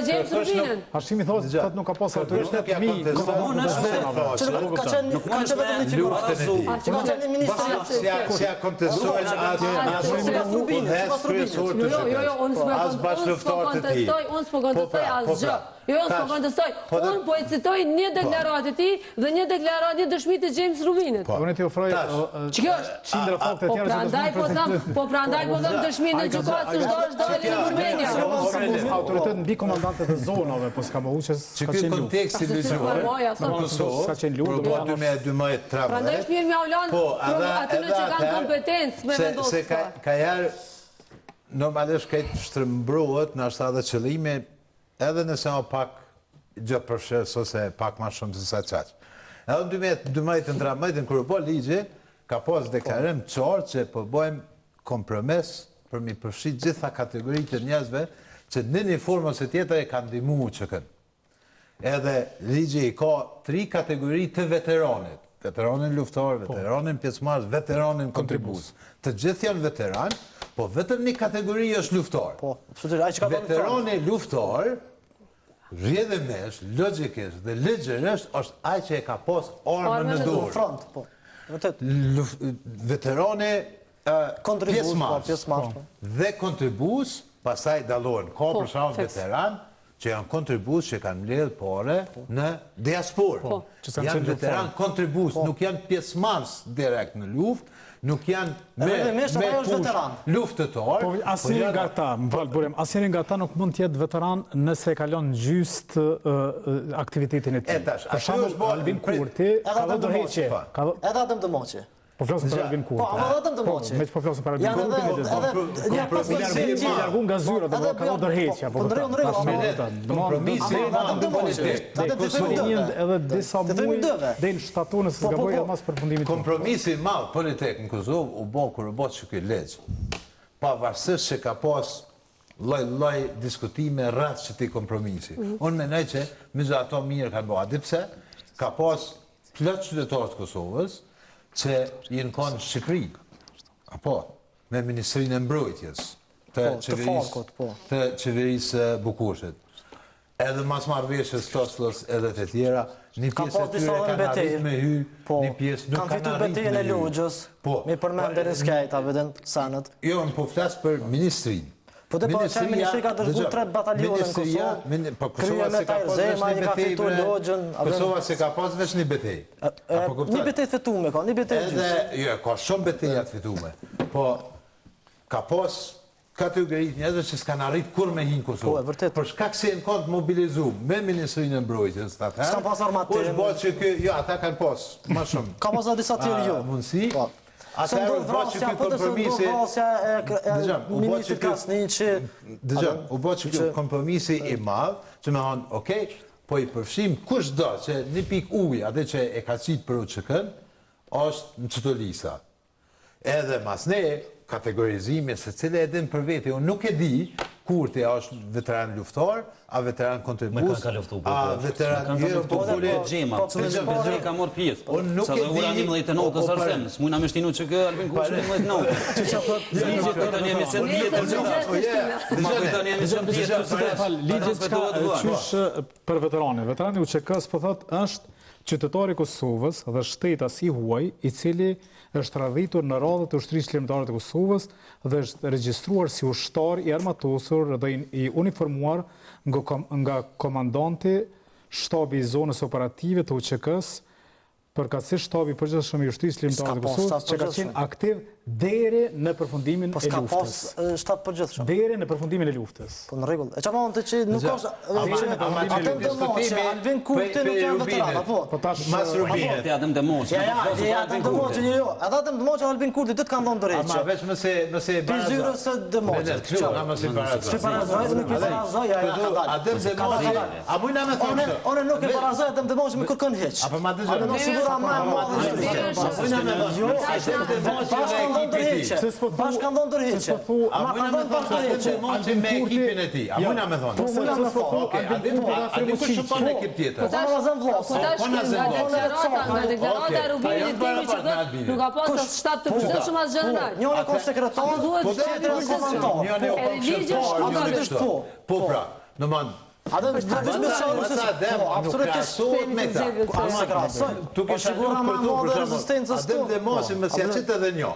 James Rubinën. Hashimi thotë nuk ka pasur autoritet Ka qenë ministri. Si a kontestojnë as bashkëluftar të tij. Unë s'po kontestoj asgjë. Unë s'po kontestoj. Unë po e citoj një deklaratë të tij dhe një deklaratë një dëshmi të James Rubinit. Unë ti ofroj qindra fakte të tjera. Prandaj po them dëshminë e gjykatës çdo dalë në Gjermania. Autoritet mbi komandantët e zonave, po s'ka më uçes. Që ky konteksti ligjor. Ska qenë lutë. Po 2012-13. Prandaj është mirë më ulan aty që kanë kompetencë me vendosje. Se ka herë normalisht këtë shtrëmbrohet në ashtë edhe qëllimi edhe nëse o pak gjë përfshirës ose pak ma shumë se sa qaqë. Edhe në 2012-13 kërë po ligje, ka pas deklarim qarë që po bojmë kompromis për mi përfshit gjitha kategoritë të njerëzve që në një formë ose tjetër e kanë ndihmu që kënë. Edhe ligje i ka 3 kategori të veteranit. Veteranin luftar, veteranin pjesëmarrës, veteranin kontribus. Të gjithë janë veteran, po vetëm një kategori është luftar. Veterani luftar, rrjedhimisht, logjikisht dhe ligjërisht është ai që e ka pas armën në dorë. Veterani pjesëmarrës dhe kontribus, pastaj dallohen. Ka për shembull veteran që janë kontribus që kanë mbledh pore në diasporë. Janë veteran kontribus, nuk janë pjesëmarrës direkt në luftë, nuk janë me luftëtor. Asnjëri nga ata, asnjëri nga ata nuk mund të jetë veteran nëse e kalon gjyst aktivitetin e tij. Për shembull, Albin Kurti ka dhënë dorëheqje. Edhe Adem Dëmoqi. Po flasim për Albin Kurti. Po, ama Adem Dëmoqi. Me që po flasim për Albin Kurti. I largun nga zyra dhe ka dhënë dorëheqje. Kompromisi edhe disa muaj del shtatonës së gabojë mas përfundimit. Kompromisi i madh politik në Kosovë u bë kur u bë ky ligj. Pavarësisht se ka pas lloj diskutime rreth çti kompromisi. Unë mendoj që me ato mirë kanë bërë. Di pse? Ka pas plot qytetarë të Kosovës që jenë kanë Shqipëri. Apo me Ministrinë e Mbrojtjes të qeverisë Bukushit. Edhe mas marrëveshjes Toslës edhe të tjera, një pjesë e tyre kanë arrit me hy, një pjesë nuk kanë arrit me hy. Kanë fitu betejën e Lugjës, mi përmendën e skajta, vedën sanët. Jo, në po flasë për Ministrinë. Po të po që Ministri ka dërgu 3 batalionë në Kosovë, krye me Tajzema, një ka fitu Lugjën. Kosova se ka pas veç një betej. Një betej fitume ka, një betej gjysë. Jo, ka shumë betejat fitume. Po, ka pas kategorit njerëzve që s'kan arrit kur me hinë Kosovë. Për shkak se në kanë të mobilizu me Ministrinë e Mbrojtjes, s'kan pas armatim. është bërë që kjo, jo, ata kanë pas, ma shumë. Ka pas disa tjerë jo. Mundësi. Se ndodhë vrasja, po të se ndodhë vrasja e Ministrit Krasniqi. Dëgjëm, u bërë që kjo kompromisi i madhë, që me hanë, okej, po i përfshim kush do që një pik ujë, atë që e ka qitë për UÇK-n, është në qëto lisa. Edhe mas ne, kategorizime se cilë e din për vete, unë nuk e di Kurti është veteran luftar, a veteran kontribus, a veteran njërë të kule... Bezri ka morë pjesë, sa dhe ura 11 notës arsem, s'mujna me shtinu që kë Albin Kurti 11 notës. Ligjet këtë një emission tjetër Ligjet që ka qysh për veterani. Veterani UÇK-s po thot është qytetari Kosovës dhe shtetas i huaj i cili është radhitur në radhët e ushtrisë lirëtare të Kosovës dhe është regjistruar si ushtar i armatosur dhe i uniformuar nga komandanti shtabi i zonës operative të UÇK-s, përkatësisht shtabi i përgjithshëm i ushtrisë lirëtare të Kosovës, që ka qenë aktiv deri në përfundimin e luftës. Po s'ka pas shtab përgjithshëm. Deri në përfundimin e luftës. Po në rregull. E çfarë të që nuk është Adem Dëmoqi, Albin Kurti nuk janë veterana, po. Po tash mas Rubinit. Adem Dëmoqi. Adem Dëmoqi jo. Adem Dëmoqi Albin Kurti do të kanë dhënë dorëheqje. Ama veç mëse Bizyrës së Dëmoqit. Adem Dëmoqi. A mujna me thonë që? Unë nuk e barazoj Adem Dëmoqi me kërkon hiç. Apo ma dëgjoj. Bashkan dhënë dorëheqje. Ama kanë dhënë dorëheqje. Me ekipin e ti. A mujna me thonë? A di kush shupon ekip tjetër? Po kanë zënë vllosë. Nga deklarata e Rubinit timi që nuk ka pas shtab të përgjithshëm as general. Njëri ka sekretar, tjetri ka komandantë. Po pra, domethënë Absolutisht me këta. Tu ke shiguar për tu për shembull. Adem dhe mosi më sjaçet edhe një.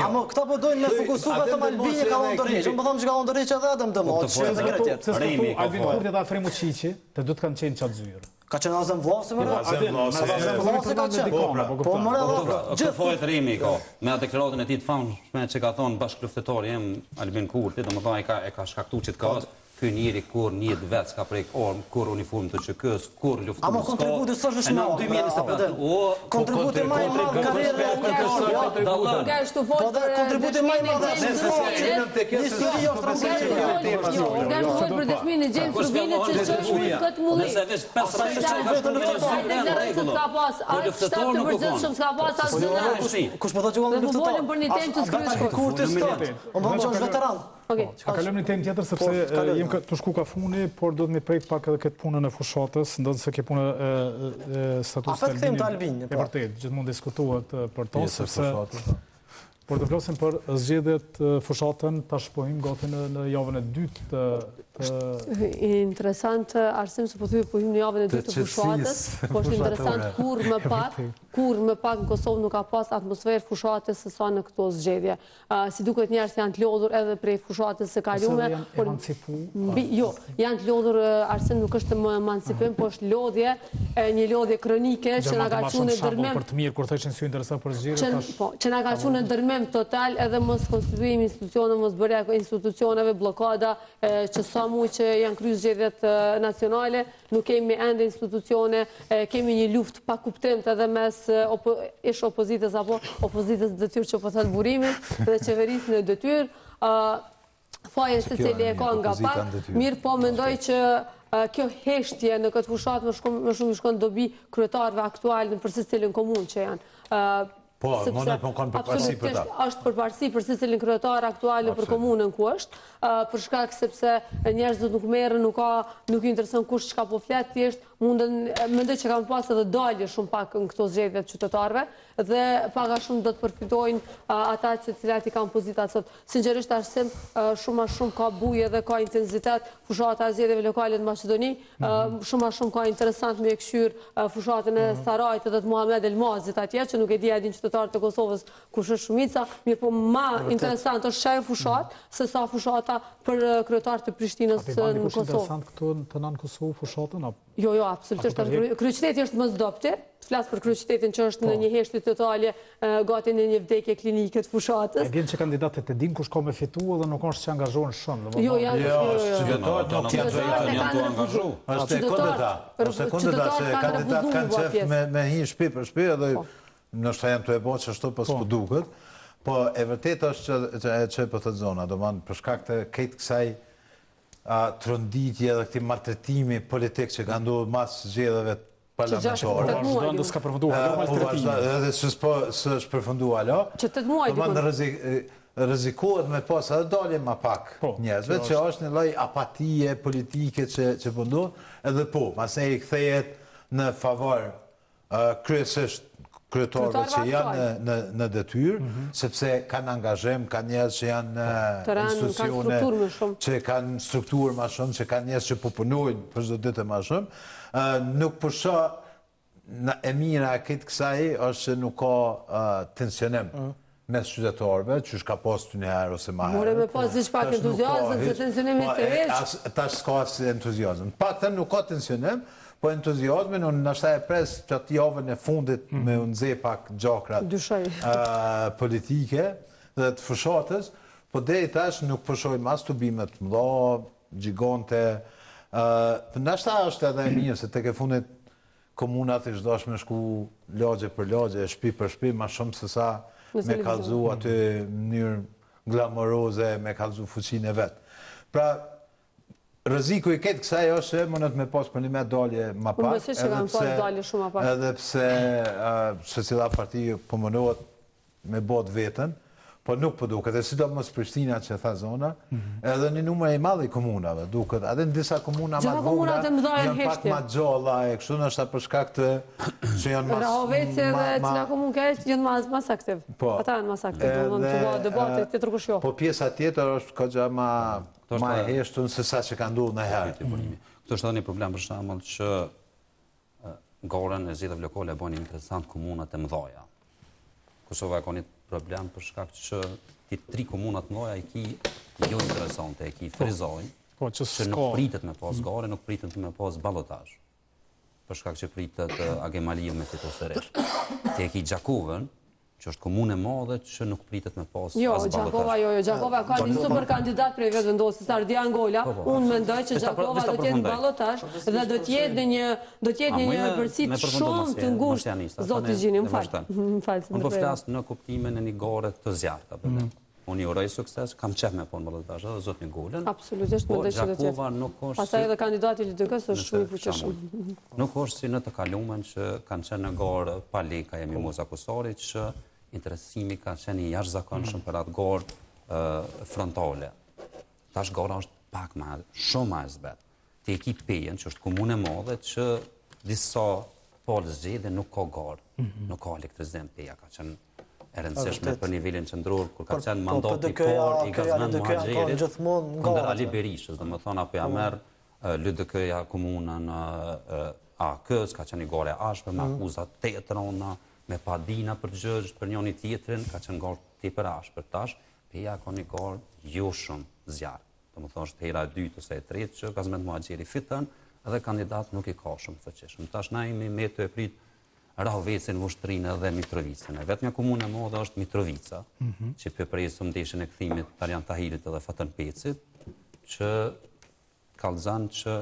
Amo këta po dojnë me fokusu vetëm Albini Kallondoriç. Unë po them që Kallondoriç edhe Adem dhe mosi. Albin Kurti dhe Afrem Uçiçi, të dy të kanë qenë qatë zyrë. Ka qenë Azem Vllasi më ka qenë. Po more gjithë fojt Rimi ka me atë deklaratën e tij të famshme që ka thonë bashkëluftëtori jam Albin Kurti, domethënë e ka shkaktuar që të ka ky njeri kur një vet s'ka prek orm, kur uniformë të ÇK-s, kur luftë. Amo kontributi s'është shumë. 2025. Kontributi më i madh karrierë Nga shtu fort. Po dhe kontributi më i madh Nga shtu fort për dëshminë e James Rubinit që ç'është këtë mullim. Nëse veç 5% s'ka pas, as shtatë të përgjithshëm s'ka pas as gjë. Kush po thotë që unë luftëtor. Po për një temë të shkruar Kurti sot. Unë vëmë që është veteran. A kalojmë në temë tjetër sepse jem të shku ka funi, por do të më prek pak edhe këtë punën e fushatës, ndonë se ke punë e statusit të Albinit. E vërtet, gjithmonë diskutohet për to, sepse por të flasim për zgjedhjet fushatën, tash po hym gati në javën e dytë të interesant arsim se po thyej po hym në javën e dytë të fushatës, po është interesant kur më pak në Kosovë nuk ka pas atmosferë fushatës se sa në këto zgjedhje. Si duket njerëz janë të lodhur edhe prej fushatës së kalume, por jo, janë të lodhur arsim nuk është më emancipim, po është lodhje, një lodhje kronike që na ka çuar në dërmim. Për të mirë kur thëshin sy interesant për zgjedhjet tash. Po, që na ka çuar në dërmim total edhe mos konstituim institucione, mos bërja institucioneve blokada që sa muaj që janë kryer zgjedhjet nacionale, nuk kemi ende institucione, kemi një luftë pa kuptim edhe mes ish opozitës apo opozitës detyrë që po thot burimin dhe qeverisë në detyrë. Faje se cili e ka nga pak, mirë po mendoj që kjo heshtje në këtë fushat më shumë shkon dobi kryetarëve aktual në përse cilin komunë që janë. Po, mënët më kanë përparësi për ta. Është përparësi për se cilin kryetar aktuale për komunën ku është, për shkak sepse njerëzit nuk merren, nuk i intereson kush çka po flet, thjesht mendoj që kanë pas edhe dalje shumë pak në këto zgjedhje të qytetarëve dhe pak a shumë do të përfitojnë ata që cilat i kanë pozitat sot. Sinqerisht arsim shumë a shumë ka bujë dhe ka intensitet fushata e zgjedhjeve lokale në Maqedoni, shumë a shumë ka interesant me këshyr fushatën e Sarajit dhe të Muhamet Elmazit atje që nuk e di edhin qytetarët e Kosovës kush është shumica, mirë po ma interesant është çaj fushat se sa fushata për kryetarët e Prishtinës në Kosovë. Është interesant këtu të nën Kosovë fushatën apo? Jo, absolutisht. Kryeqyteti është Mosdopti, të flas për kryeqytetin që është në një heshtje totale, gati në një vdekje klinike të fushatës. E din që kandidatët e din kush ka me fitu edhe nuk është që angazhohen shumë. Jo, janë të angazhu. Është kundërta se kandidat kanë qef me hi shtëpi për shtëpi edhe nështë janë të e botë që ashtu pas ku duket, po e vërtet është që për të zona, do manë për shkak të këtë kësaj tronditje dhe këti maltretimi politik që ka ndohë mas zgjedhjeve parlamentare. Vazhdojnë dhe s'ka përfunduar, maltretimi. Edhe së është përfunduar, alo? Që 8 muaj. Do manë rrezikohet me pas edhe dalje ma pak njerëzve, që është një lloj apatie politike që pëndohet, edhe po, masë e i kthejet në favor kryesisht kryetarëve që janë në detyrë, sepse kanë angazhem, kanë njerëz që janë në institucione, që kanë strukturë ma shumë, që kanë njerëz që po punojnë për çdo ditë ma shumë. Nuk përshë e mira e këtë kësaj është që nuk ka tensionim mes qytetarëve, që shka pas të njëherë ose ma herë. More me pas që pak entuziazm, se tensionimi të veç. Tash s'ka entuziazm. Pak të nuk ka tensionim, po entuziazmin, unë nështë e pres që atë javën e fundit me unë zhe pak gjakrat politike dhe të fushatës, po dhe i tash nuk përshojnë mas të bimet mëdha, gjigante. Nështë është edhe e mirë, se të ke fundit komunat i shdash me shku lagje për lagje, shpi për shpi, ma shumë se sa me kalzu aty mënyrë glamoroze, me kalzu fuqin e vetë. Pra, rreziku i këtë kësaj është që mënët me pas për një me dalje ma pak, edhe pse se cila parti po mënohet me bot vetën, po nuk po duket, e si do mos Prishtina që tha zona, edhe një numër i madh i komunave duket, edhe në disa komuna ma vogla, janë pak ma gjalla e kështu nështë për shkak të që janë mas... Rahoveci edhe cila komunë keq janë mas aktiv. Ata janë mas aktiv, do të bëjë debate të tërkushjo. Po pjesa tjetër është ka gja ma ma e heshtun se sa që ka ndodhur në herë. Këto është edhe një problem për shembull që garën e zgjedhjeve lokale e bën interesant komunat e mëdha. Kosova ka një problem për shkak që ti 3 komunat mëdha i ki jo interesante, e ki frizojnë, që nuk pritet me pas gare, nuk pritet me pas ballotazh. Për shkak që pritet Agemaliu me fitos së resh. Ti e ki Gjakovën, që është komunë e madhe që nuk pritet me pas as ballotazh. Gjakova ka një super kandidat prej vetë vendosës Ardian Gola. Unë mendoj që Gjakova do të jetë në ballotazh dhe do të jetë në një përsit shumë të ngushtë. Zoti Gjini, më fal. Unë po flas në kuptimin e një gare të zjarrta. Unë i uroj sukses, kam qef me po në ballotazh edhe zotin Golën. Absolutisht, mendoj që do të jetë. Pastaj edhe kandidati i LDK-s është shumë i fuqishëm. Nuk është si në të kalumen që kanë qenë në garë pa leka jemi Moza Kusari, që interesimi ka qenë i jashtëzakonshëm për atë garë frontale. Tash gara është pak shumë ma e zbet. Ti e ki Pejen, që është komunë e madhe, që disa palë zgjedhje nuk ka garë, nuk ka elektrizim. Peja ka qenë e rëndësishme për nivelin qendror, kur ka qenë mandati parë i Gazmend Muhaxherit kundër Ali Berishës, domethënë apo ja merr LDK-ja komunën AK-s, ka qenë një gare ashpër, me akuzat të rënda, me padina për gjëgj për njëri tjetrin, ka qenë gare tepër ashpër. Tash Peja ka një gare jo shumë zjarr. Domethënë është hera e dytë ose e tretë që Gazmend Muhaxheri fiton dhe kandidat nuk i ka shumë të fuqishëm. Tash na jemi me të prit Rahovecin, Vushtrinë dhe Mitrovicën. Vetëm një komunë e madhe është Mitrovica, që përpresëm ndeshjen e kthimit të Arjan Tahirit edhe Fatën Pecit, që kallëzon që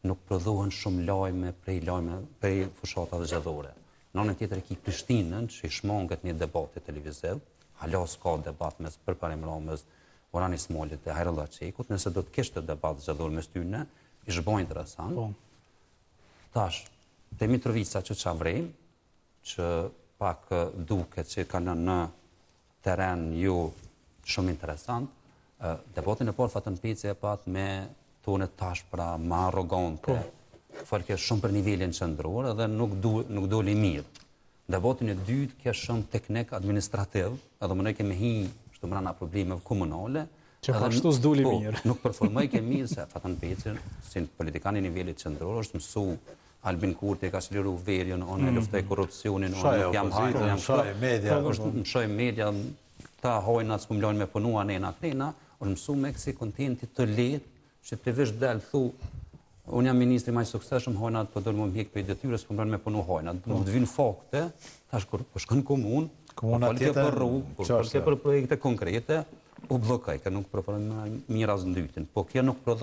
nuk prodhohen shumë lajme prej fushatave zgjedhore. Në anën tjetër e ki Prishtinën, që i shmanget një debat televiziv, hala s'ka debat mes përparim Ramës, Orhan Ismailit e Hajrullah Çekut, nëse do të kishte debat zgjedhor mes tyre, ish bën interesant. Tash, te Mitrovica që çavrejmë, që pak duket që kanë në teren ju shumë interesant. Debatin e parë Fatën Peci e pat me tone tash pra ma arrogante, falke shumë për nivelin qendror dhe nuk doli mirë. Debatin e dytë ke shumë teknik administrativ, edhe më ne kemi hi shtu mbrana problemeve komunale, që ashtu s'doli mirë. Nuk përformoj ke mirë se Fatën Peci, si politikan i nivelit qendror, është mësu Albin Kurti ka çliru verjen, unë luftoj korrupsionin, unë nuk jam hajtë, jam shoj media, ta hojnat s'po mlojnë me punu anena krena, unë mësu me kësi kontenti të letë, që të vish del, thu, unë jam ministri maj sukseshëm, hojnat po dërë më mjek për i detyre, s'po mlojnë me punu hojnat. Nuk të vinë fakte, tash kur po shkën komunë, për rrugë, për projekte konkrete, u blokaj, ka nuk përformoj mirë as ndytin, po kjo nuk